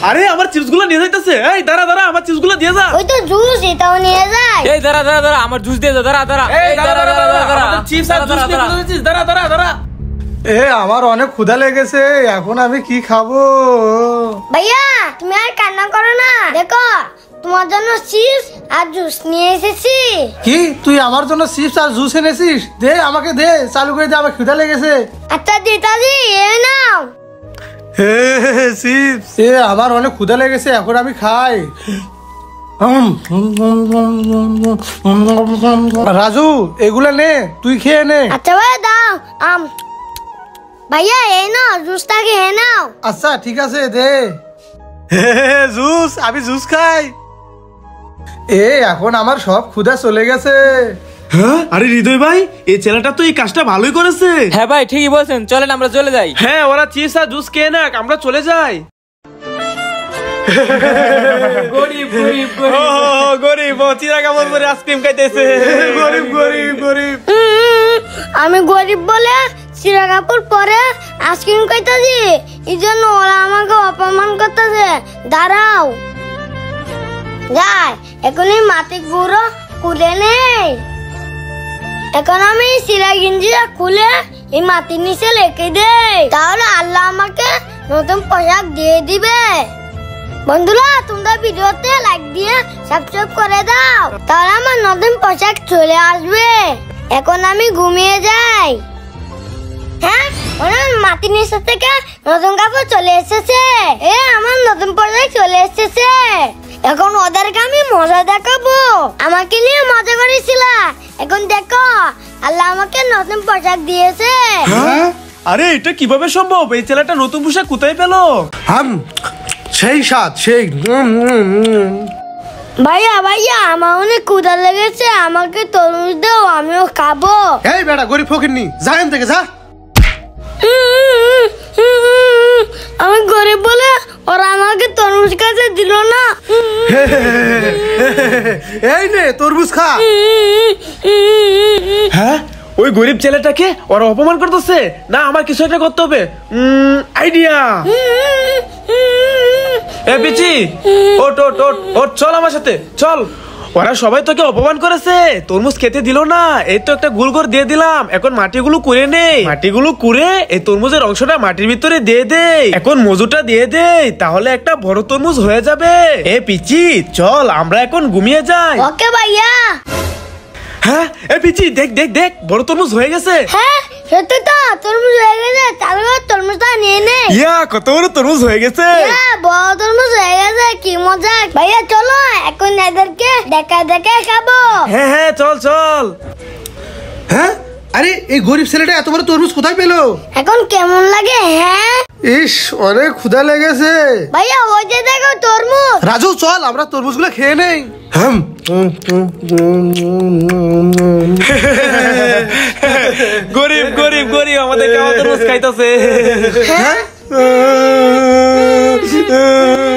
আরে আমার চিপসগুলো নিয়ে যাইতেছে। এই দাঁড়া দাঁড়া, আমার চিপসগুলো দিয়ে যা। ওই তো জুস, এটাও নিয়ে যায়। এই দাঁড়া দাঁড়া দাঁড়া, আমার জুস দিয়ে যা। দাঁড়া দাঁড়া, এই দাঁড়া দাঁড়া দাঁড়া, আমাদের চিপস আর জুস নিয়ে কোথায় যাচ্ছিস? দাঁড়া দাঁড়া দাঁড়া। আমার অনেক ক্ষুধা লেগেছে, এখন আমি কি খাবো? ভাইয়া তুমি আর কান্না করো না, দেখো তোমার জন্য চিপস আর জুস নিয়ে এসেছি। কি তুই আমার জন্য চিপস আর জুস এনেছিস? দে আমাকে দে, চালু করে দে, আমার ক্ষুধা লেগেছে। আচ্ছা দিতাজি, এই নাও। চিপস আমার অনেক ক্ষুধা লেগেছে, এখন আমি খাই। রাজু এগুলা নে, তুই খেয়ে নে। আচ্ছা ভাইয়া দাও। ভাইয়া এই নাও, জুসটা খেয়ে নাও। আচ্ছা ঠিক আছে দে। জুস, আমি জুস খাই। এখন আমার সব ক্ষুধা চলে গেছে। হ্যাঁ, আরে হৃদয় ভাই, এই ছেলেটা তো এই কাজটা ভালোই করেছে। হ্যাঁ ভাই ঠিকই বলছেন, চলেন আমরা চলে যাই। হ্যাঁ, ওরা চিপস আর জুস খেয়ে না, আমরা চলে যাই। গরিব গরিব গরিব চিরা কামড় করে আইসক্রিম খাইতেছে। গরিব গরিব গরিব। আমি গরিব বলে চিরা কাপড় পরে আইসক্রিম খাইতেছি, এই জন্য ওরা আমাকে অপমান করতেছে। দাঁড়াও, যাই এখনই মাটি গুঁড়ো খুলে নেই। এখন আমি চিরা গিঞ্জিটা খুলে এই মাটির নিচে রেখে দেই, তাহলে আল্লাহ আমাকে নতুন পোশাক দিয়ে দিবে। বন্ধুরা তোমরা ভিডিওতে লাইক দিয়ে সাবস্ক্রাইব করে দাও, তাহলে আমার নতুন পোশাক চলে আসবে। এখন আমি ঘুমিয়ে যাই। হ্যাঁ, মাটির নিচে থেকে নতুন কাপড় চলে এসেছে। আমার নতুন পোশাক চলে এসেছে। এখন ওদেরকে আমি মজা দেখাবো। আমাকে নিয়ে মজা করেছিল, এখন দেখো আল্লাহ আমাকে নতুন পোশাক দিয়েছে। আরে এটা কিভাবে সম্ভব? এই ছেলেটা নতুন পোশাক কোথায় পেলো? সেই স্বাদ, সেই। ভাইয়া ভাইয়া আমার অনেক ক্ষুধা লেগেছে, আমাকে তরমুজ দাও, আমিও খাবো। এই বেটা গরিব ফকিরনি, যা এখান থেকে যা। আমি গরিব বলে ওরা আমাকে তরমুজ কাছে দিল না। এই নে তরমুজ খা। হ্যাঁ, ওই গরিব ছেলেটাকে ওরা অপমান করতেছে না, আমার কিছু একটা করতে হবে। আইডিয়া। এ পিচি, ওট ওট ওট ওট, চল আমার সাথে চল। ওরা সবাই তোকে অপমান করেছে, তরমুজ খেতে দিল না, এই তো একটা গোল করে দিয়ে দিলাম। এখন মাটিগুলো কুড়ে নেই, মাটিগুলো কুড়ে এই তরমুজের অংশটা মাটির ভিতরে দিয়ে দেই। এখন মজুটা দিয়ে দেই, তাহলে একটা বড় তরমুজ হয়ে যাবে। এ পিচি চল, আমরা এখন ঘুমিয়ে যাই। ওকে ভাইয়া। হ্যাঁ, এ পিচি দেখ দেখ দেখ, বড় তরমুজ হয়ে গেছে। হ্যাঁ সত্যি তো, তরমুজ হয়ে গেছে, তাহলে তরমুজটা নিয়ে নে। ইয়া, কত বড় তরমুজ হয়ে গেছে। বড় তরমুজ হয়ে গেছে, কি মজা। ভাইয়া চলো এখন এদেরকে দেখা দেখা খাবো। হ্যাঁ হ্যাঁ চল চল। হ্যাঁ, আরে এই গরিব ছেলেটা এত বড় তরমুজ কোথায় পেলো? এখন কেমন লাগে? হ্যাঁ ইস, অনেক ক্ষুধা লেগেছে। ভাইয়া ওই যে দেখো তরমুজ। রাজু চল, আমরা তরমুজগুলো খেয়ে নেই। গরিব গরিব গরিব আমাদের কেমন তরমুজ খাইতেছে।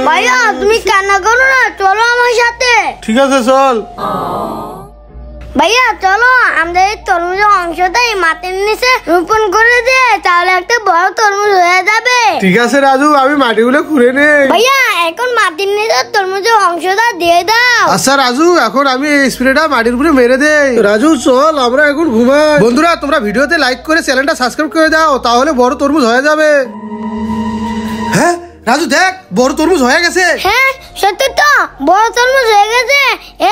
ভাইয়া তুমি কান্না করো না, চলো আমার সাথে। ঠিক আছে চল। ভাইয়া চলো, আমাদের এই তরমুজের অংশটা এই মাটির নিচে রোপণ করে দে, তাহলে একটা বড় তরমুজ হয়ে যাবে। ঠিক আছে রাজু, আমি মাটিগুলো খুঁড়ে নেই। ভাইয়া এখন মাটির নিচে তরমুজের অংশটা দিয়ে দাও। আচ্ছা রাজু, এখন আমি এই স্প্রেটা মাটির উপরে মেরে দেই। রাজু চল, আমরা এখন ঘুমাই। বন্ধুরা তোমরা ভিডিওতে লাইক করে চ্যানেলটা সাবস্ক্রাইব করে দাও, তাহলে বড় তরমুজ হয়ে যাবে। হ্যাঁ রাজু দেখ, বড় তরমুজ হয়ে গেছে। হ্যাঁ সত্যি তো, বড় তরমুজ হয়ে গেছে।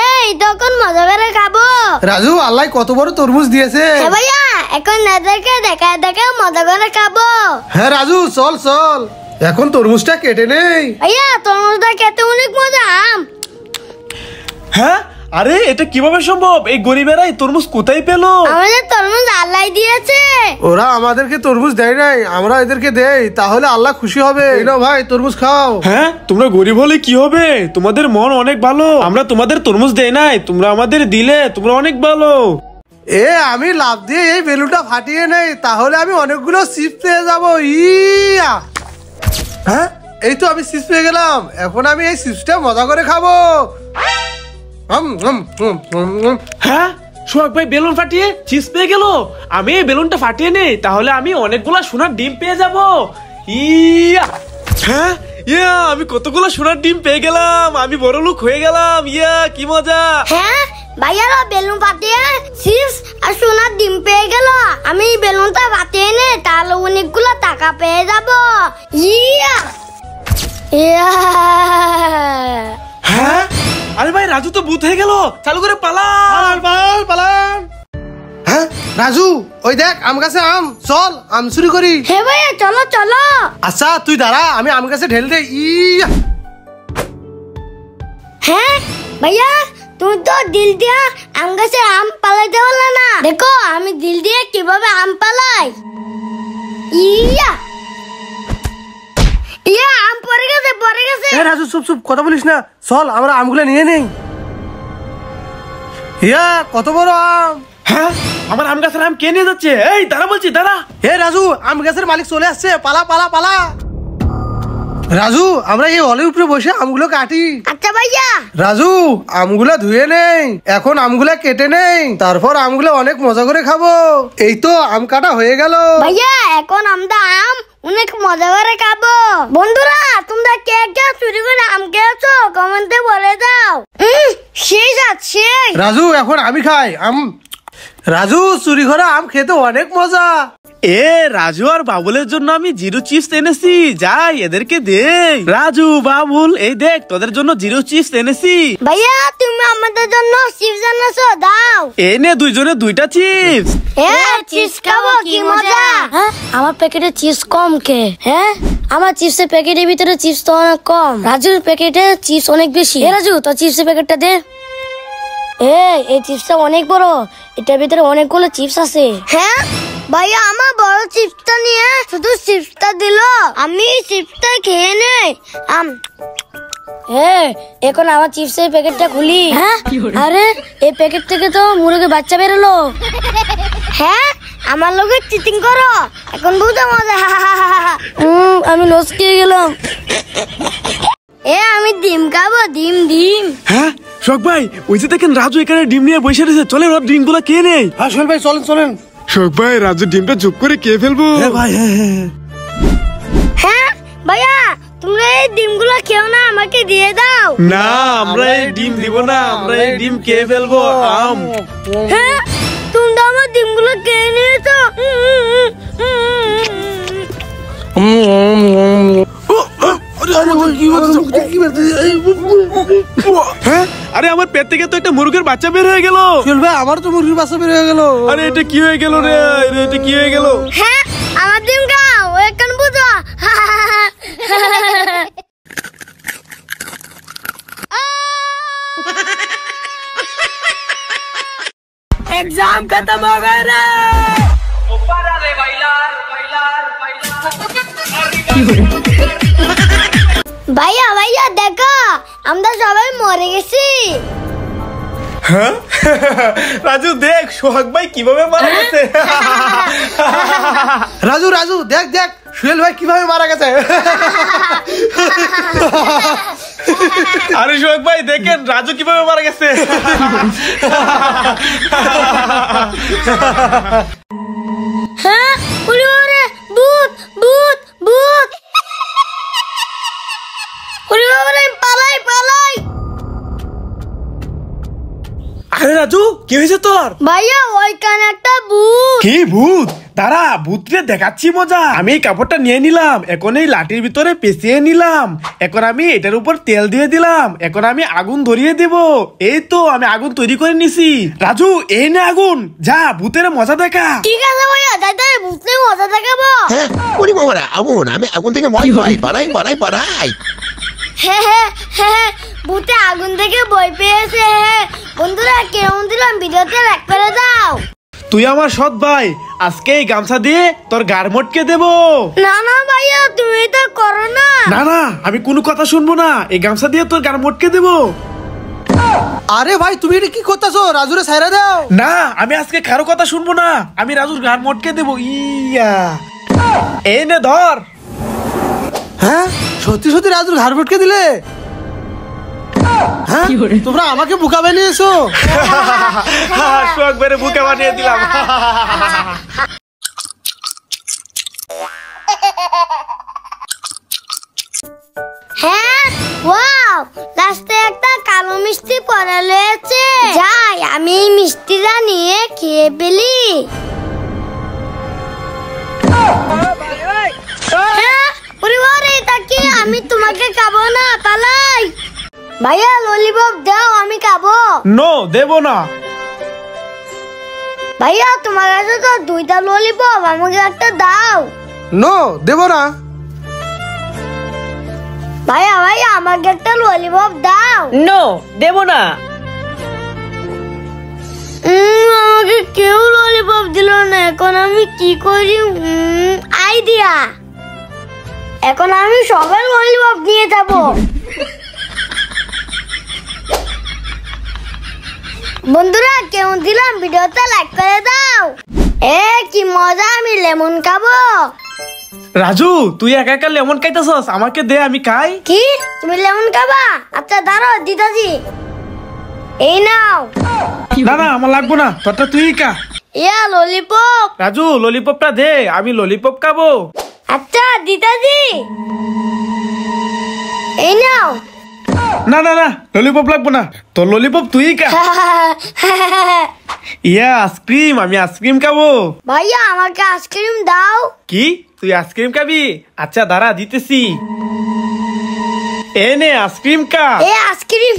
এই তখন মজা করে খাবো। রাজু আল্লাহ কত বড় তরমুজ দিয়েছে। হ্যাঁ ভাইয়া, এখন এদেরকে দেখা দেখা মজা করে খাবো। হ্যাঁ রাজু চল চল, এখন তরমুজটা কেটে নেই। ভাইয়া তরমুজটা খেতে অনেক মজা। হ্যাঁ, আরে এটা কিভাবে সম্ভব? এই গরিবেরা এই তরমুজ কোথায় পেলো? আমাদের তরমুজ আল্লাহ দিয়েছে। ওরা আমাদেরকে তরমুজ দেয় নাই, আমরা এদেরকে দেই, তাহলে আল্লাহ খুশি হবে। এই নাও ভাই তরমুজ খাও। হ্যাঁ, তোমরা গরিব হলে কি হবে? তোমাদের মন অনেক ভালো, আমরা তোমাদের তরমুজ দেই নাই, তোমরা আমাদের দিলে, তোমরা অনেক ভালো। আমি লাভ দিয়ে এই বেলুনটা ফাটিয়ে নেই, তাহলে আমি অনেকগুলো চিপস পেয়ে যাবো। ইয়া, হ্যাঁ এই তো আমি চিপস পেয়ে গেলাম, এখন আমি এই চিপসটা মজা করে খাবো। হ্যাঁ, সোহাগ ভাই বেলুন ফাটিয়ে চিপস পেয়ে গেল। আমি এই বেলুনটা ফাটিয়ে নেই, তাহলে আমি অনেকগুলা সোনার ডিম পেয়ে যাব। ইয়া, হ্যাঁ ইয়া আমি কতগুলো সোনার ডিম পেয়ে গেলাম, আমি বড় লোক হয়ে গেলাম। ইয়া কি মজা। হ্যাঁ ভাইয়ারা বেলুন ফাটিয়ে চিপস আর সোনার ডিম পেয়ে গেল। আমি বেলুনটা ফাটিয়ে নে, তাহলে অনেকগুলো টাকা পেয়ে যাব। ইয়া ইয়া হ্যাঁ আরে ভাই রাজু তো ভূত হয়ে গেল, চালু করে পালান পালান পালান। হ্যাঁ রাজু, ওই দেখ আম গাছে আম, চল আম চুরি করি। হে ভাইয়া চলো চলো। আচ্ছা তুই দাঁড়া, আমি আম গাছে ঢেল দে। ইয়া হ্যাঁ ভাইয়া তুমি তো দিল দিয়া আম গাছে আম পালাইতে পারলে না। দেখো আমি দিল দিয়ে কিভাবে আম পালাই। ইয়া ইয়া আম পড়ে গেছে পড়ে গেছে। এ রাজু চুপ চুপ, কথা বলিস না, চল আমরা আমগুলো নিয়ে নেই। ইয়া কত বড় আম। হ্যাঁ আমার আম গাছের আম কে নিয়ে যাচ্ছে? এই দাঁড়া বলছি দাঁড়া। হে রাজু, আম গাছের মালিক চলে আসছে, পালা পালা পালা। রাজু আমরা এই অলের উপরে বসে আমগুলো কাটি। আচ্ছা ভাইয়া। রাজু আমগুলা ধুয়ে নেই, এখন আমগুলা কেটে নেই, তারপর আমগুলা অনেক মজা করে খাবো। এই তো আম কাটা হয়ে গেল। ভাইয়া এখন আমরা আম অনেক মজা করে খাবো। বন্ধুরা তোমরা কে কে চুরি করে আম খেয়েছো কমেন্টে বলে দাও। শেষ আছে। রাজু এখন আমি খাই আম। রাজু চুরি করা আম খেতে অনেক মজা। এ রাজু আর বাবুলের জন্য আমি জিরো চিপস এনেছি, যাই এদেরকে দে। রাজু বাবুল এই দেখ তোদের জন্য জিরো চিপস এনেছি। ভাইয়া তুমি আমাদের জন্য চিপস এনেছো, দাও। এই নে দুইজনে দুইটা চিপস। চিপস খাবো কি মজা। আমার প্যাকেটে চিপস কম কে? হ্যাঁ আমার চিপসের প্যাকেটের ভিতরে চিপস তো অনেক কম, রাজুর প্যাকেটে চিপস অনেক বেশি। রাজু তো চিপসের প্যাকেটটা দে। এই চিপসটা অনেক বড়, এটার ভিতরে অনেকগুলো চিপস আছে। হ্যাঁ ভাইয়া আমার বড় চিপসটা নিয়ে শুধু চিপসটা দিল, আমি চিপসটা খেয়ে নেই। এখন আমার চিপসের প্যাকেটটা খুলি। হ্যাঁ আরে এই প্যাকেট থেকে তো মুরগির বাচ্চা বেরোলো। হ্যাঁ আমার লোকে চিটিং করো, এখন বুঝো মজা। আমি লস খেয়ে গেলাম। আমি ডিম খাবো, ডিম ডিম। হ্যাঁ শোক ভাই ওই যে দেখেন রাজু এখানে ডিম নিয়ে বসে রয়েছে, চলেন ওর ডিম গুলো খেয়ে নেই। হ্যাঁ সোহেল ভাই চলেন চলেন। শোক ভাই রাজু ডিমটা চুপ করে খেয়ে ফেলবো। হ্যাঁ ভাই হ্যাঁ হ্যাঁ। হ্যাঁ ভাইয়া তোমরা এই ডিমগুলো খেও না, আমাকে দিয়ে দাও। না আমরা এই ডিম দিব না, আমরা এই ডিম খেয়ে ফেলবো। আম হ্যাঁ তোমরা আমার ডিমগুলো খেয়ে নিয়েছো। হ্যাঁ আরে আমার পেট থেকে তো একটা মুরগির বাচ্চা বের হয়ে গেল। সোহেল ভাই আমার তো মুরগির বাচ্চা বের হয়ে গেল। আরে এটা কি হয়ে গেল রে? এটা কি হয়ে গেল? হ্যাঁ আমার ডিম খাও, এখন বুঝো। एग्जाम खत्म हो गए रे। ভাইয়া ভাইয়া দেখো আমরা সবাই মরে গেছি। হ্যাঁ রাজু দেখ সোহাগ ভাই কিভাবে মারা গেছে। রাজু রাজু দেখ দেখ সোহেল ভাই কিভাবে মারা গেছে। আরে সোহাগ ভাই দেখেন রাজু কিভাবে মারা গেছে। হ্যাঁ ওরে ওরে ভূত ভূত ভূত। ওরে ওরে পালাই পালাই। আরে রাজু কি হয়েছে তোর? ভাইয়া ওইখানে একটা ভূত। কি ভূত? দাঁড়া ভূতরে দেখাচ্ছি মজা। আমি এই কাপড়টা নিয়ে নিলাম, এখন এই লাঠির ভিতরে পেঁচিয়ে নিলাম, এখন আমি এটার উপর তেল দিয়ে দিলাম, এখন আমি আগুন ধরিয়ে দেব। এই তো আমি আগুন তৈরি করে নিছি। রাজু এই নে আগুন, যা ভূতের মজা দেখা। ঠিক আছে ভাইয়া দাদা ভূতের মজা দেখাবো। উনি বাবারা আগুন, আমি আগুন থেকে ভয় পাই, পালাই পালাই পালাই। ভূতে আগুন থেকে ভয় পেয়েছে। বন্ধুরা কেমন দিলাম ভিডিওতে লাইক করে দাও। তুই আমার সৎ ভাই, আজকে এই গামছা দিয়ে তোর গার মটকে দেব। না না ভাইয়া তুমি তো করো না। না না আমি কোনো কথা শুনবো না, এই গামছা দিয়ে তোর গার মটকে দেব। আরে ভাই তুমি এটা কি করতেছো? রাজুরে ছাইরা দাও। না আমি আজকে কারো কথা শুনবো না, আমি রাজুর গার মটকে দেব। ইয়া এই নে ধর। হ্যাঁ সত্যি সত্যি রাজুর ঘাড় ভটকে দিলে? হ্যাঁ তোমরা আমাকে বোকা বানিয়েছো। শোক বেড়ে বুকে বানিয়ে দিলাম। মিষ্টি পরে লেছে, যাই আমি এই মিষ্টিটা নিয়ে খেয়ে ফেলি। হ্যাঁ, পরিবার এটা কি? আমি তোমাকে খাবো না, পালাই। ভাইয়া ললিপপ দাও, আমি খাবো। নো, দেবো না। ভাইয়া তোমার কাছে তো 2টা ললিপপ, আমাকে একটা দাও। নো, দেবো না। ভাইয়া ভাইয়া আমাকে একটা ললিপপ দাও। নো, দেব না। আমাকে কেউ ললিপপ দিল না, এখন আমি কি করি? আইডিয়া, এখন আমি সবার ললিপপ নিয়ে যাবো। বন্ধুরা কেমন দিলাম, ভিডিওতে লাইক করে দাও। কি মজা, আমি লেমন খাবো। রাজু, তুই একা একা লেমন খাইতেছস, আমাকে দে, আমি খাই। কি তুমি লেমন খাবা? আচ্ছা দাঁড়াও দিদাজি, এই নাও। না না, আমার লাগবো না, তোরটা তুই খা। ললিপপ। রাজু, ললিপপটা দে, আমি ললিপপ খাবো। আচ্ছা দিদাজি, এই নাও। না না না, ললিপপ লাগবো না, তোর ললিপপ তুই খা। আইসক্রিম, আমি আইসক্রিম খাবো। ভাইয়া আমাকে আইসক্রিম দাও। কি, তুই আইসক্রিম খাবি? আচ্ছা দাঁড়া, দিতেছি। এ নে আইসক্রিম খা। আইসক্রিম।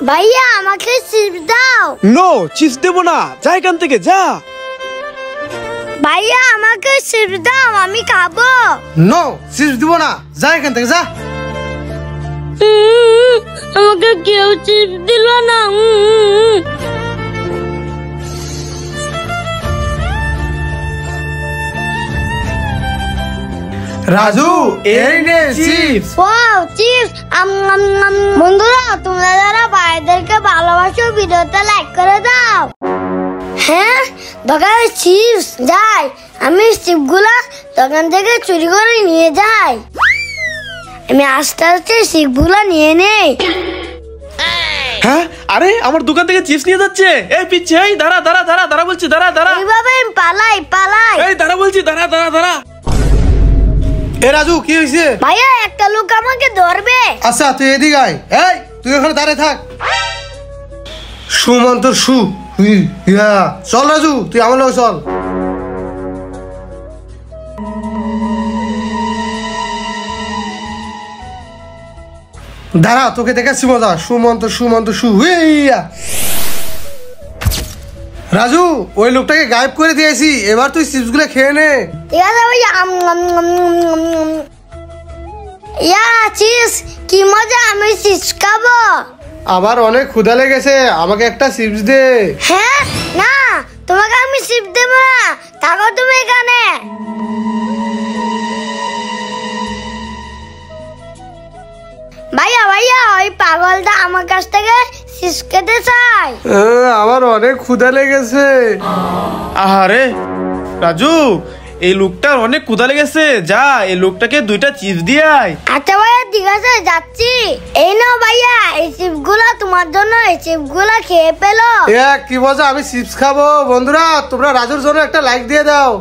ভাইয়া আমাকে চিপস দাও। নো, চিপস দেবো না, যা এখান থেকে যা। ভাইয়া আমাকে চিপস দাও, আমি খাবো। নো, চিপস দিব না, যা এখান থেকে যা। আমাকে কেউ চিপস দিল না। রাজু, এই নে চিপস। Wow chips. বন্ধুরা তোমরা যারা ভাইদেরকে ভালোবাসো ভিডিওতে লাইক করে দাও। হ্যাঁ দোকানে চিপস, যাই আমি চিপস গুলা দোকান থেকে চুরি করে নিয়ে যাই। আমি আস্তে আস্তে চিপস গুলা নিয়ে নেই। হ্যাঁ, আরে আমার দোকান থেকে চিপস নিয়ে যাচ্ছে। এই পিচ্ছে, এই দাঁড়া দাঁড়া দাঁড়া দাঁড়া বলছি, দাঁড়া দাঁড়া। এইভাবে আমি পালাই পালাই। এই দাঁড়া বলছি, দাঁড়া দাঁড়া দাঁড়া। এ রাজু, কি হয়েছে? ভাইয়া একটা লোক আমাকে ধরবে। আচ্ছা তুই এদিকে আয়। এই তুই ওখানে দাঁড়িয়ে থাক। সুমন্ত সু। চল রাজু, তুই আমার লোক চল। দাঁড়া, তোকে দেখাচ্ছি মজা। সুমন্ত সুমন্ত সু। রাজু, ওই লোকটাকে গায়েব করে দিয়েছি, এবার তুই চিপস গুলো খেয়ে নে। ঠিক আছে ভাইয়া। চিপস কি মজা, আমি চিপস খাবো। আমার অনেক ক্ষুধা লেগেছে, আমাকে একটা চিপস দে। হ্যাঁ না, তোমাকে আমি চিপস দেবো না, থাকো তুমি এখানে। ভাইয়া ভাইয়া ওই পাগলটা আমার কাছ থেকে চিপস খেতে চায়। আমার অনেক ক্ষুধা লেগেছে। আরে রাজু, এই লোকটার অনেক ক্ষুধা লেগেছে, যা এই লোকটাকে 2টা চিপস দিয়ে আয়। আচ্ছা ভাইয়া ঠিক আছে, যাচ্ছি। এই নাও ভাইয়া, এই চিপস গুলা তোমার জন্য, এই চিপস গুলা খেয়ে পেলো। কি মজা, আমি চিপস খাবো। বন্ধুরা তোমরা রাজুর জন্য একটা লাইক দিয়ে দাও।